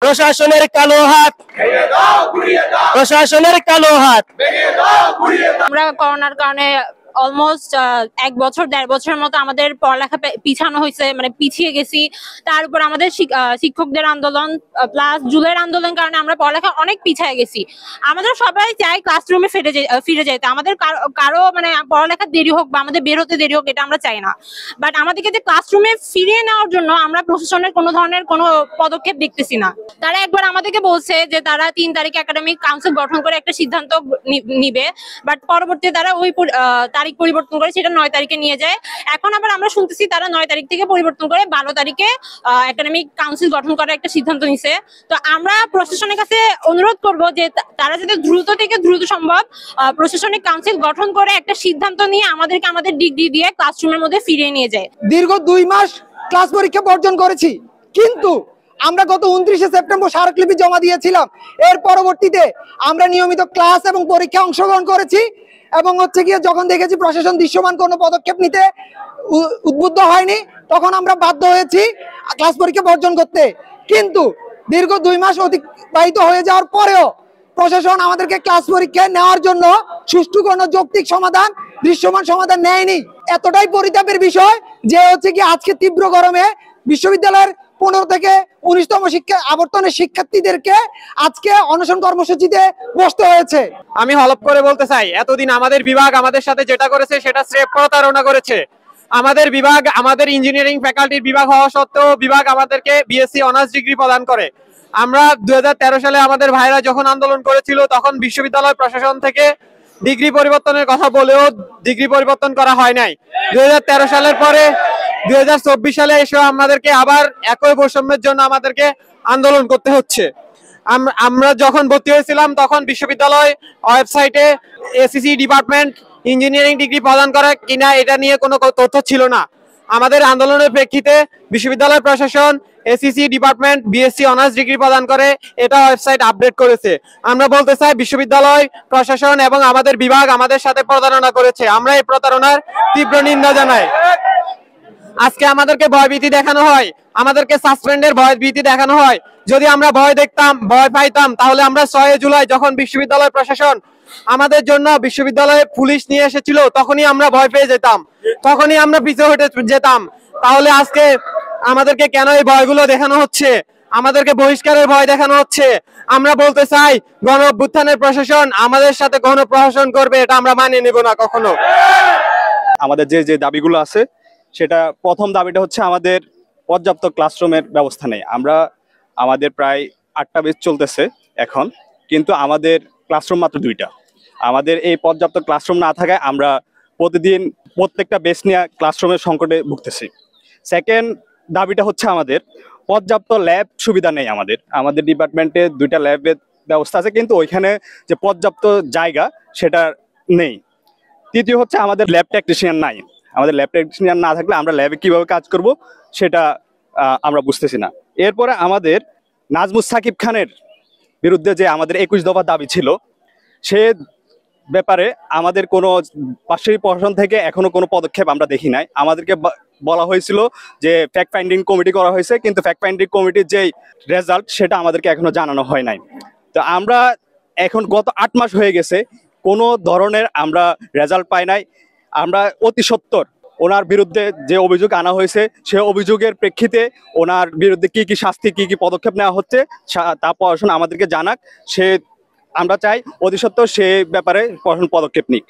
প্রশাসনের কালো হাত, প্রশাসনের কালো হাত। আমরা করোনার কারণে অলমোস্ট 1 বছর 1.5 বছরের মতো আমাদের পড়ালেখা পিছানো হয়েছে, মানে পিছিয়ে গেছি। তার উপর আমাদের শিক্ষকদের আন্দোলন প্লাস জুলাইয়ের আন্দোলনের কারণে আমরা পড়ালেখা অনেক পিছিয়ে গেছি। আমাদের সবাই চাই ক্লাসরুমে ফিরে যেতে, আমাদের কারো মানে পড়ালেখা দেরি হোক বা আমাদের বের হতে দেরি হোক, এটা আমরা চাই না। বাট আমাদেরকে যে ক্লাসরুমে ফিরিয়ে নেওয়ার জন্য আমরা প্রশাসনের কোনো ধরনের কোনো পদক্ষেপ দেখতেছি না। তারা একবার আমাদেরকে বলছে যে তারা 3 তারিখে একাডেমিক কাউন্সিল গঠন করে একটা সিদ্ধান্ত নিবে, বাট পরবর্তীতে তারা ওই তারিখ পরিবর্তন করে সেটা 9 তারিখে নিয়ে যায়। এখন আবার আমরা শুনতেছি তারা 9 তারিখ থেকে পরিবর্তন করে 12 তারিখে একাডেমিক কাউন্সিল গঠন করার একটা সিদ্ধান্ত নিছে। তো আমরা প্রশাসনের কাছে অনুরোধ করব যে তারা যাতে দ্রুত থেকে দ্রুত সম্ভব প্রশাসনিক কাউন্সিল গঠন করে একটা সিদ্ধান্ত নিয়ে আমাদেরকে আমাদের ডিগ্রি দিয়ে ক্লাসরুমের মধ্যে ফিরিয়ে নিয়ে যায়। দীর্ঘ 2 মাস ক্লাস পরীক্ষা বর্জন করেছি, কিন্তু আমরা গত 29শে সেপ্টেম্বর স্মারকলিপি জমা দিয়েছিলাম। এর পরবর্তীতে আমরা নিয়মিত ক্লাস এবং পরীক্ষা অংশগ্রহণ করেছি এবং গিয়ে যখন দেখেছি প্রশাসন দৃশ্যমান কোনো পদক্ষেপ নিতে উদ্বুদ্ধ হয়নি, তখন আমরা বাধ্য হয়েছি ক্লাস পরীক্ষা বর্জন করতে। কিন্তু দীর্ঘ 2 মাস অতিবাহিত হয়ে যাওয়ার পরেও প্রশাসন আমাদেরকে ক্লাস পরীক্ষা নেওয়ার জন্য সুষ্ঠু কোনো যৌক্তিক সমাধান, দৃশ্যমান সমাধান নেয়নি। এতটাই পরিতাপের বিষয় যে কি আজকে তীব্র গরমে বিশ্ববিদ্যালয়ের 15 থেকে 19তম আবর্তনের শিক্ষার্থীদেরকে আজকে অনশন কর্মসূচিতে বসতে হয়েছে। আমি হলপ করে বলতে চাই, এতদিন আমাদের বিভাগ আমাদের সাথে যেটা করেছে সেটা স্রেফ প্রতারণা করেছে। আমাদের বিভাগ, আমাদের ইঞ্জিনিয়ারিং ফ্যাকাল্টির বিভাগ হওয়া সত্ত্বেও বিভাগ আমাদেরকে বিএসসি অনার্স ডিগ্রি প্রদান করে। আমরা 2013 সালে আমাদের ভাইরা যখন আন্দোলন করেছিল তখন বিশ্ববিদ্যালয় প্রশাসন থেকে ডিগ্রি পরিবর্তনের কথা বলেও ডিগ্রি পরিবর্তন করা হয় নাই। 2013 সালের পরে 2024 সালে এসে আমাদেরকে আবার একই বৈষম্যের জন্য আমাদেরকে আন্দোলন করতে হচ্ছে। আমরা যখন ভর্তি হয়েছিলাম তখন বিশ্ববিদ্যালয় ওয়েবসাইটে এসিসি ডিপার্টমেন্ট ইঞ্জিনিয়ারিং ডিগ্রি প্রদান করে কিনা এটা নিয়ে কোনো তথ্য ছিল না। আমাদের আন্দোলনের প্রেক্ষিতে বিশ্ববিদ্যালয় প্রশাসন ACC department BSc honours degree প্রদান করে এটা ওয়েবসাইট আপডেট করেছে। আমরা বলতে চাই বিশ্ববিদ্যালয় প্রশাসন এবং আমাদের বিভাগ আমাদের সাথে প্রতারণা করেছে। আমরা এই প্রতারণার তীব্র নিন্দা জানাই। আজকে আমাদেরকে ভয়ভীতি দেখানো হয়, আমাদেরকে সাসপেন্ডের ভয়ভীতি দেখানো হয়। যদি আমরা ভয় দেখতাম, ভয় পাইতাম, তাহলে আমরা 6 জুলাই যখন বিশ্ববিদ্যালয় প্রশাসন আমাদের জন্য বিশ্ববিদ্যালয়ে পুলিশ নিয়ে এসেছিল তখনই আমরা ভয় পেয়ে যেতাম, তখনই আমরা পিছু হটে যেতাম। তাহলে আজকে আমাদেরকে কেন এই ভয়গুলো দেখানো হচ্ছে? আমাদেরকে বহিষ্কারের ভয় দেখানো হচ্ছে। আমরা বলতে চাই গণ অভ্যুত্থানের প্রশাসন আমাদের সাথে গণ প্রশাসন করবে, এটা আমরা মানিয়ে নেব না কখনো। আমাদের যে দাবিগুলো আছে, সেটা প্রথম দাবিটা হচ্ছে আমাদের পর্যাপ্ত ক্লাসরুমের ব্যবস্থা নেই। আমাদের প্রায় 8টা ব্যাচ চলতেছে এখন, কিন্তু আমাদের ক্লাসরুম মাত্র 2টা। আমাদের এই পর্যাপ্ত ক্লাসরুম না থাকায় আমরা প্রতিদিন প্রত্যেকটা ব্যাচ নিয়ে ক্লাসরুমের সংকটে ভুগতেছি। সেকেন্ড দাবিটা হচ্ছে আমাদের পর্যাপ্ত ল্যাব সুবিধা নেই। আমাদের ডিপার্টমেন্টে 2টা ল্যাবের ব্যবস্থা আছে, কিন্তু ওইখানে যে পর্যাপ্ত জায়গা সেটা নেই। তৃতীয় হচ্ছে আমাদের ল্যাব টেকনিশিয়ান নাই। আমাদের ল্যাব টেকনিশিয়ান না থাকলে আমরা ল্যাবে কিভাবে কাজ করব সেটা আমরা বুঝতেছি না। এরপরে আমাদের নাজমুস সাকিব খানের বিরুদ্ধে যে আমাদের 21 দফা দাবি ছিল, সে ব্যাপারে আমাদের কোনো পার্শ্ববর্তী প্রশাসন থেকে এখনো কোনো পদক্ষেপ আমরা দেখি নাই। আমাদেরকে বলা হয়েছিল যে ফ্যাক্ট ফাইন্ডিং কমিটি করা হয়েছে, কিন্তু ফ্যাক্ট ফাইন্ডিং কমিটির যেই রেজাল্ট সেটা আমাদেরকে এখনো জানানো হয় নাই। তো আমরা এখন গত 8 মাস হয়ে গেছে, কোনো ধরনের আমরা রেজাল্ট পাই নাই। আমরা অতি সত্বর ওনার বিরুদ্ধে যে অভিযোগ আনা হয়েছে সে অভিযোগের প্রেক্ষিতে ওনার বিরুদ্ধে কি শাস্তি, কি পদক্ষেপ নেওয়া হচ্ছে তা প্রশাসন আমাদেরকে জানাক। আমরা চাই অতি সত্বর সে ব্যাপারে প্রশাসন পদক্ষেপ নিক।